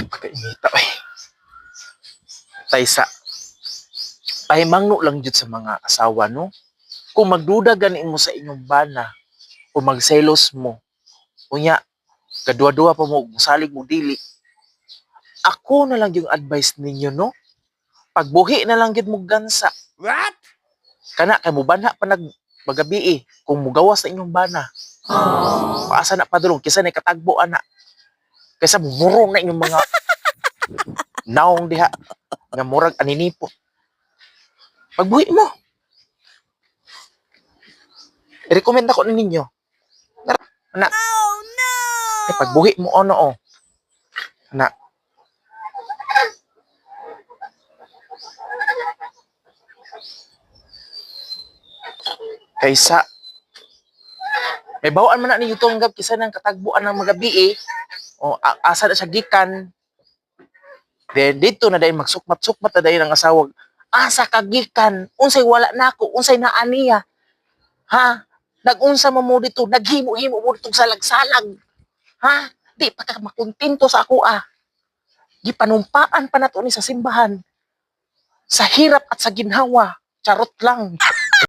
Pagkainita ay. Taysa. Pahimangno lang jud sa mga asawa no. Kung magduda gani mo sa inyong bana o magselos mo, unya kadua-dua pa mo salig mo dili. Ako na lang yung advice ninyo no. Pagbuhi na lang gid mo gansa. What? Kana kay mo banha pa nag magabi kung mugawas sa inyong bana. Paasa na padulong kisa na katagbo ana. Kaysa murong na inyong mga naong diha nga murag aninipo. Pagbuhi mo. I-recommend ako ninyo. Ana. Oh no! Ay pagbuhi mo ano oh. Ana. Kaysa may bawaan man na ni Yutonggab kisa ng katagbuan ng magabi o asa na siya gikan. Then dito na dahil magsukmat-sukmat na dahil ang asawa. Asa kagikan, unsay wala nako, unsay naa niya. Ha? Nag-unsa mo dito, naghimo-himo mo dito salag-salag. Ha? Di pa ka makontento sa ako Gipanumpaan pa nato ni sa simbahan. Sa hirap at sa ginhawa, charot lang.